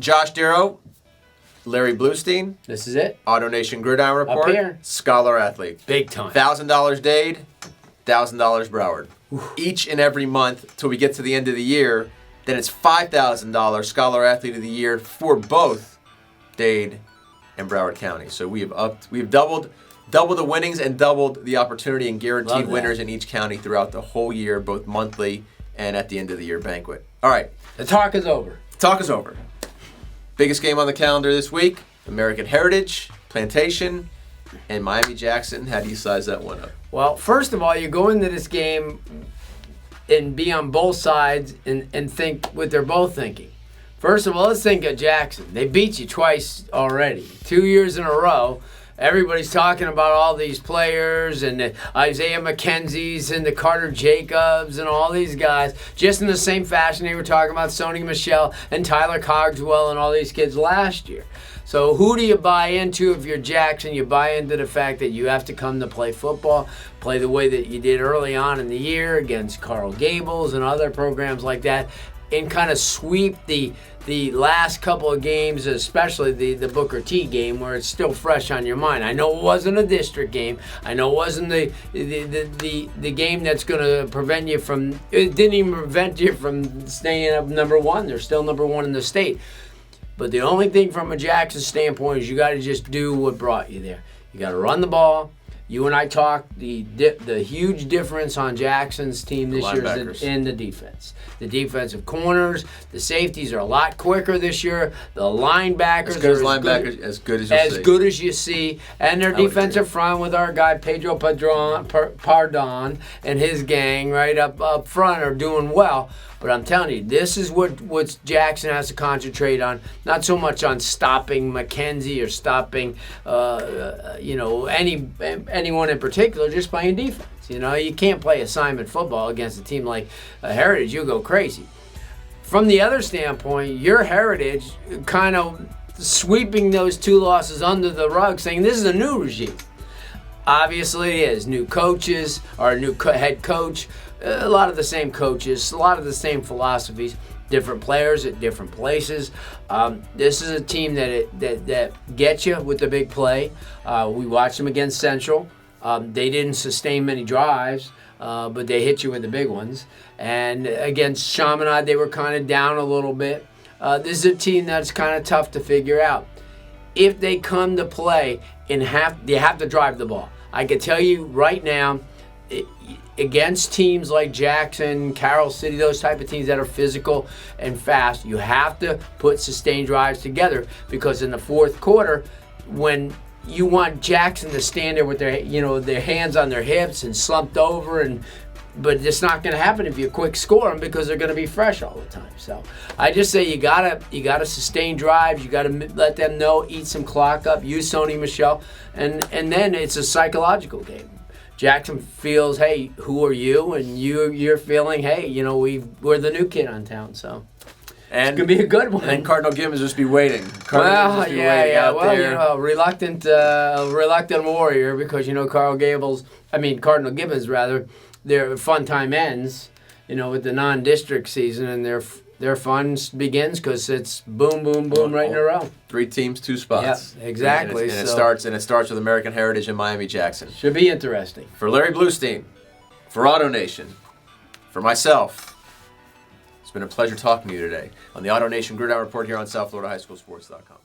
Josh Darrow, Larry Bluestein. This is it. AutoNation Gridiron Report. Up here. Scholar Athlete. Big time. $1,000 Dade, $1,000 Broward. Each and every month till we get to the end of the year. Then it's $5,000 Scholar Athlete of the Year for both Dade and Broward County. So we've doubled the winnings and doubled the opportunity and guaranteed winners in each county throughout the whole year, both monthly and at the end of the year banquet. All right. The talk is over. Talk is over. Biggest game on the calendar this week, American Heritage, Plantation, and Miami-Jackson. How do you size that one up? Well, first of all, you go into this game and be on both sides and think what they're both thinking. First of all, let's think of Jackson. They beat you twice already, 2 years in a row. Everybody's talking about all these players and the Isaiah McKenzie's and the Carter Jacobs and all these guys, just in the same fashion they were talking about Sony Michel and Tyler Cogswell and all these kids last year. So who do you buy into if you're Jackson? You buy into the fact that you have to come to play football, play the way that you did early on in the year against Coral Gables and other programs like that, and kind of sweep the last couple of games, especially the Booker T game, where it's still fresh on your mind. I know it wasn't a district game. I know it wasn't the game that's going to prevent you from. It didn't even prevent you from staying up number one. They're still number one in the state. But the only thing from a Jackson standpoint is you got to just do what brought you there. You got to run the ball. You and I talked the huge difference on Jackson's team this year is in the defense. The defensive corners, the safeties are a lot quicker this year. The linebackers as good as you see. And their defensive front with our guy Pedro Pardon and his gang right up front are doing well. But I'm telling you, this is what Jackson has to concentrate on. Not so much on stopping McKenzie or stopping, anyone in particular. Just playing defense. You can't play assignment football against a team like Heritage. You'll go crazy. From the other standpoint, your Heritage kind of sweeping those two losses under the rug, saying this is a new regime. Obviously, it is. New coaches or a new head coach. A lot of the same coaches, a lot of the same philosophies, different players at different places. This is a team that gets you with the big play. We watched them against Central. They didn't sustain many drives, but they hit you with the big ones. And against Chaminade, they were kind of down a little bit. This is a team that's kind of tough to figure out. If they come to play and they have to drive the ball. I can tell you right now, against teams like Jackson, Carroll City, those type of teams that are physical and fast, you have to put sustained drives together, because in the fourth quarter, when you want Jackson to stand there with their hands on their hips and slumped over, but it's not going to happen if you quick score them, because they're going to be fresh all the time. So I just say you gotta sustain drives. You gotta let them know, eat some clock up, use Sony Michel, and then it's a psychological game. Jackson feels, hey, who are you? And you're feeling, hey, we're the new kid on town, so it's gonna be a good one. And Cardinal Gibbons just be waiting. Well, reluctant warrior, because Cardinal Gibbons rather, their fun time ends, with the non-district season, and their fun begins because it's boom, boom, boom right in a row. 3 teams, 2 spots. Yeah, exactly. And it starts with American Heritage and Miami-Jackson. Should be interesting. For Larry Bluestein, for AutoNation, for myself, it's been a pleasure talking to you today on the AutoNation Gridiron Report here on SouthFloridaHighSchoolSports.com.